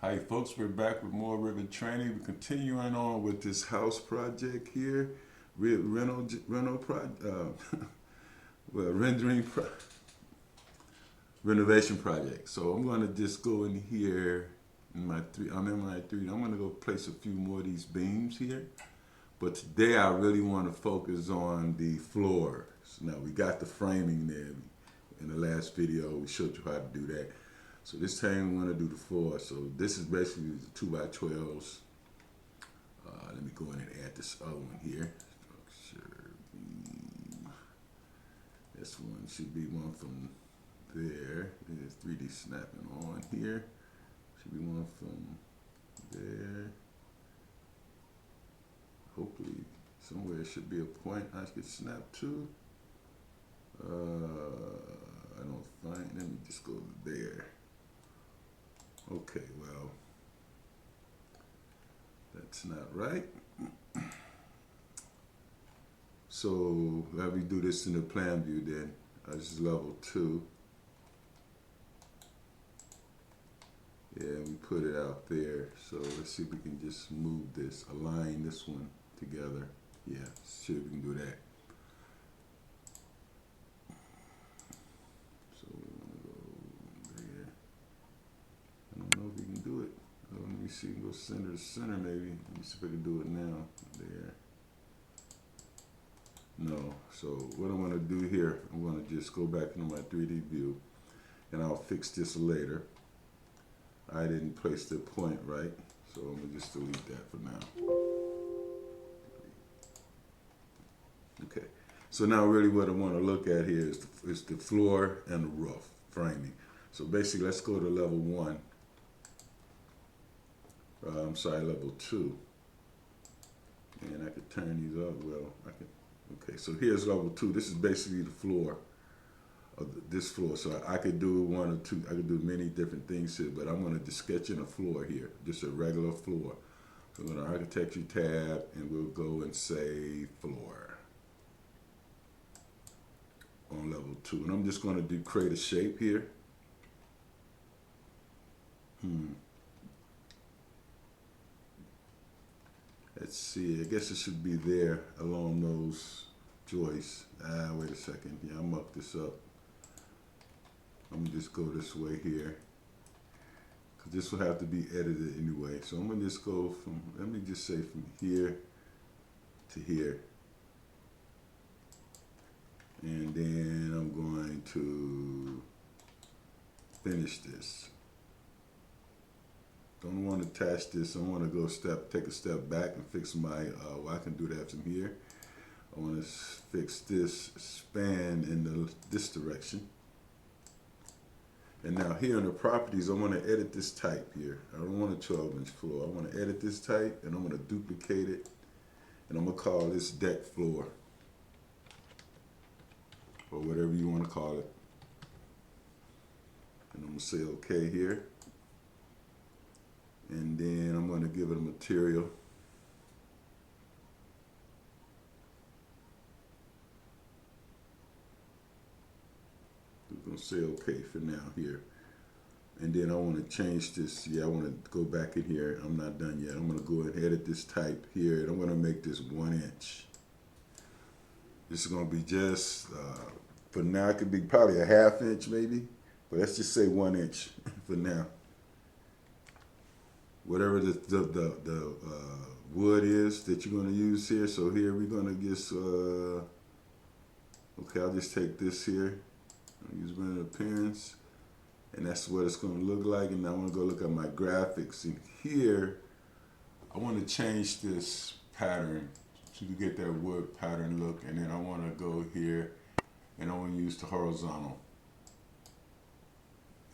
Hi folks, we're back with more Revit training. We're continuing on with this house project here, well, renovation project. So I'm going to just go in here in my three. I'm in my three. I'm going to go place a few more of these beams here. But today I really want to focus on the floors. Now we got the framing there. In the last video, we showed you how to do that. So this time we're going to do the floor. So this is basically the 2x12s. Let me go in and add this other one here. Structure beam. This one should be one from there. There's 3D snapping on here. Should be one from there. Hopefully somewhere should be a point I could snap to. I don't find, let me just go there. Okay, well, that's not right. So let me do this in the plan view then. This is level 2. Yeah, we put it out there. So let's see if we can just move this, align this one together. Yeah, see if we can do that. So we want to go there. I don't know if we can do it. Let me see, go center to center maybe. Let me see if I can do it now. There. No, so what I'm going to do here, I'm going to just go back into my 3D view and I'll fix this later. I didn't place the point right, so I'm going to just delete that for now. Okay, so now really what I want to look at here is the floor and the roof framing. So basically let's go to level 1. I'm sorry, level 2. And I could turn these up, well, I can. Okay, so here's level 2. This is basically the floor of this floor. So I could do one or two, I could do many different things here, but I'm gonna just sketch in a floor here, just a regular floor. So I'm gonna architecture tab and we'll go and say floor on level 2. And I'm just gonna create a shape here. Let's see, I guess it should be there along those joists. Wait a second, yeah, I'll muck this up. I'm gonna just go this way here. Cause this will have to be edited anyway. So I'm gonna just go from, let me just say from here to here. And then I'm going to finish this. Don't want to attach this. I want to go take a step back and fix my, well, I can do that from here. I want to fix this span in this direction. And now here in the properties, I want to edit this type here. I don't want a 12-inch floor. I want to edit this type and I'm going to duplicate it. And I'm going to call this deck floor. Or whatever you want to call it. And I'm going to say okay here. And then I'm going to give it a material. I'm going to say okay for now here. And then I want to change this. Yeah, I want to go back in here. I'm not done yet. I'm going to go ahead and edit this type here. And I'm going to make this 1 inch. This is going to be just, for now it could be probably a 1/2 inch maybe. But let's just say 1 inch for now. Whatever the wood is that you're going to use here. So here we're going to just, okay, I'll just take this here. I'll use render appearance. And that's what it's going to look like. And I want to go look at my graphics. And here, I want to change this pattern so you get that wood pattern look. And then I want to go here and I want to use the horizontal.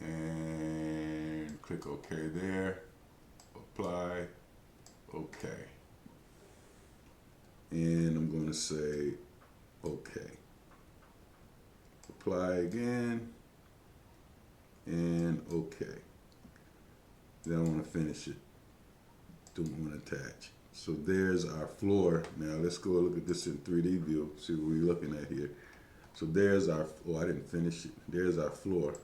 And click OK there. Apply, okay. And I'm going to say okay. Apply again, and okay. Then I want to finish it. Don't want to attach. So there's our floor. Now let's go look at this in 3D view, see what we're looking at here. So there's our, oh, I didn't finish it. There's our floor.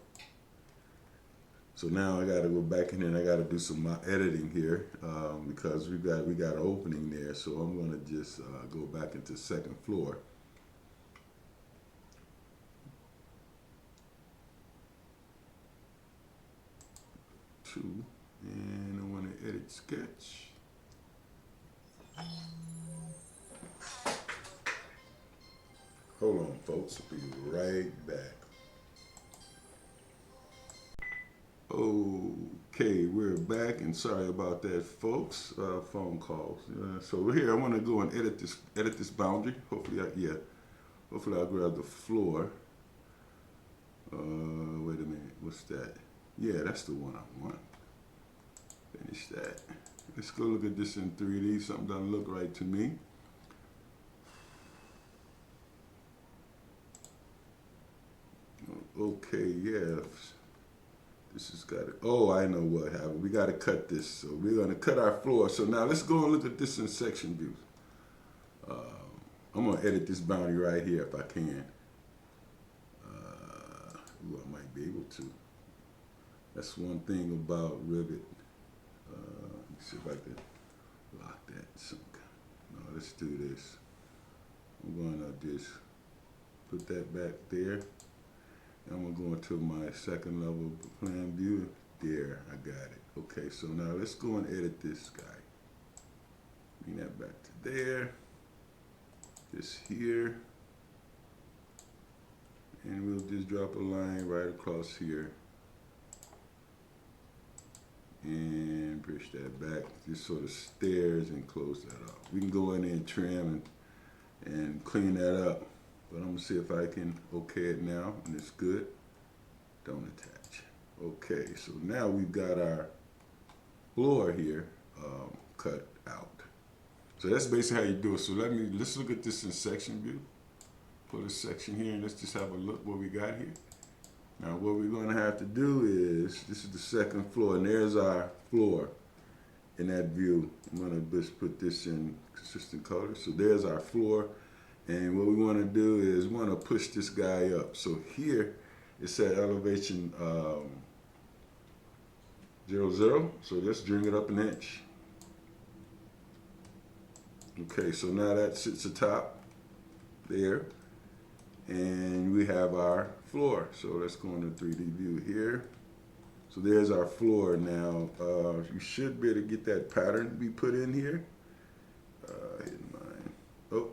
So now I got to go back in and I got to do some editing here because we got an opening there. So I'm going to just go back into second floor. Two, and I want to edit sketch. Hold on, folks. I'll be right back. Okay, we're back, and sorry about that, folks. Phone calls. So here, I want to go and edit this boundary. Hopefully, hopefully I'll grab the floor. Wait a minute. What's that? Yeah, that's the one I want. Finish that. Let's go look at this in 3D. Something doesn't look right to me. Okay, yeah. This has got it. Oh, I know what happened. We got to cut this. So we're going to cut our floor. So now let's go and look at this in section views. I'm going to edit this boundary right here if I can. I might be able to. That's one thing about Revit. Let me see if I can lock that. No, let's do this. I'm going to just put that back there. I'm going to go into my second level plan view. There, I got it. Okay, so now let's go and edit this guy. Bring that back to there. This here. And we'll just drop a line right across here. And push that back. Just sort of stairs and close that up. We can go in there and trim and clean that up. But I'm going to see if I can okay it now, and it's good. Don't attach. Okay, so now we've got our floor here cut out. So that's basically how you do it. So let's look at this in section view. Pull this section here, and let's just have a look what we got here. Now what we're going to have to do is, this is the second floor, and there's our floor in that view. I'm going to just put this in consistent color. So there's our floor. And what we want to do is we want to push this guy up. So here it's at elevation 0, so let's bring it up an inch. Okay, so now that sits atop there. And we have our floor. So let's go into 3D view here. So there's our floor now. You should be able to get that pattern we put in here. Hidden line. Oh.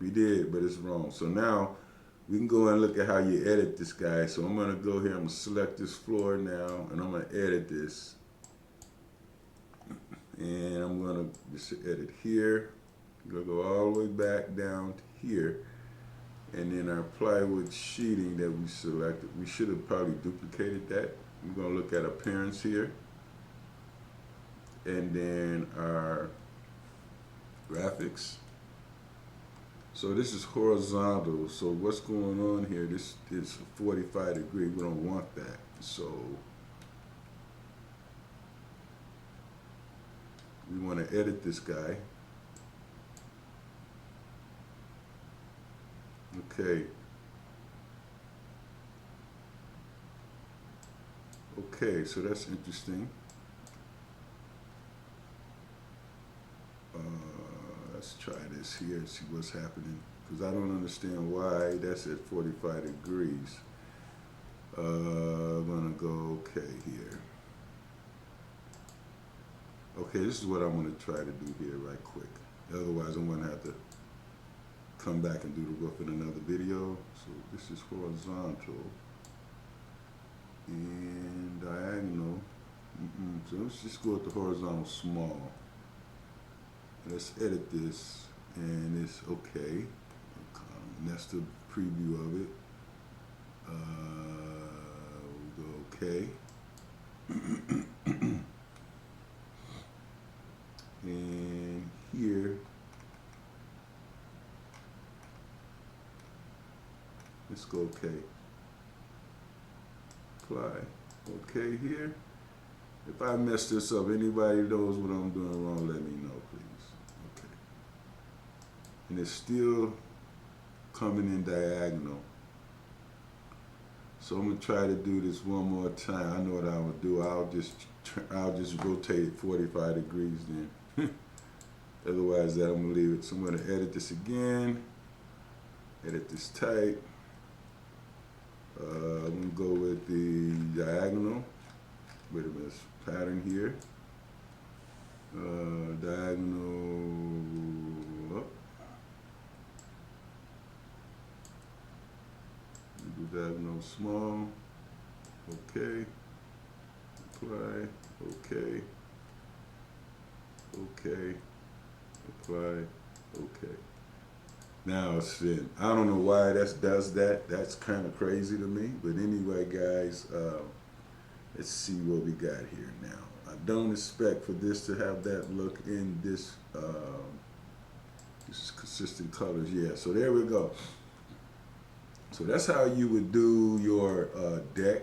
We did, but it's wrong. So now we can go and look at how you edit this guy. So I'm going to go here. I'm going to select this floor now, and I'm going to edit this. And I'm going to just edit here. I'm going to go all the way back down to here. And then our plywood sheeting that we selected, we should have probably duplicated that. We're going to look at appearance here. And then our graphics. So this is horizontal. So what's going on here? This is 45 degree. We don't want that. So we want to edit this guy. Okay. Okay, so that's interesting. Let's try this here and see what's happening, because I don't understand why that's at 45 degrees. I'm gonna go okay here. Okay, this is what I'm gonna try to do here right quick. Otherwise, I'm gonna have to come back and do the roof in another video. So this is horizontal and diagonal. So let's just go with the horizontal small. Let's edit this, and it's okay. And that's the preview of it. We'll go okay. And here, let's go okay. Apply. Okay here. If I mess this up, anybody knows what I'm doing wrong, let me know, please. Okay. And it's still coming in diagonal. So I'm gonna try to do this one more time. I know what I would do. I'll just rotate it 45 degrees then. Otherwise, that I'm gonna leave it. So I'm gonna edit this again. Edit this type. I'm gonna go with the diagonal. Wait a minute, pattern here. Diagonal up. Do diagonal small. Okay. Apply. Okay. Okay. Apply. Okay. Now it's thin. I don't know why that does that. That's kind of crazy to me. But anyway, guys, let's see what we got here now. I don't expect for this to have that look in this. This is consistent colors. Yeah. So there we go. So that's how you would do your deck.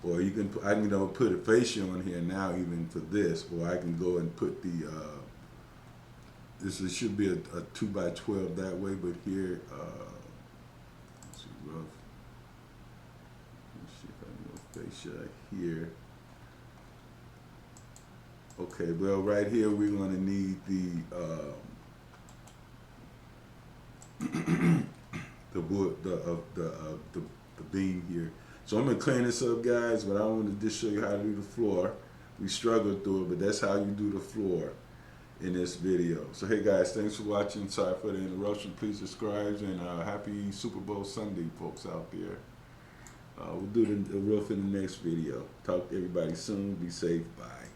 Or you can, I can put a fascia on here now even for this, or I can go and put the, this should be a 2x12 that way, but here, let's see, rough. Let's see if I can go fascia here. Okay, well right here we're going to need the beam here. So I'm gonna clean this up, guys, but I want to just show you how to do the floor. We struggled through it, but that's how you do the floor in this video. So hey guys, thanks for watching. Sorry for the interruption. Please subscribe, and happy Super Bowl Sunday, folks out there. We'll do the roof in the next video. Talk to everybody soon. Be safe. Bye.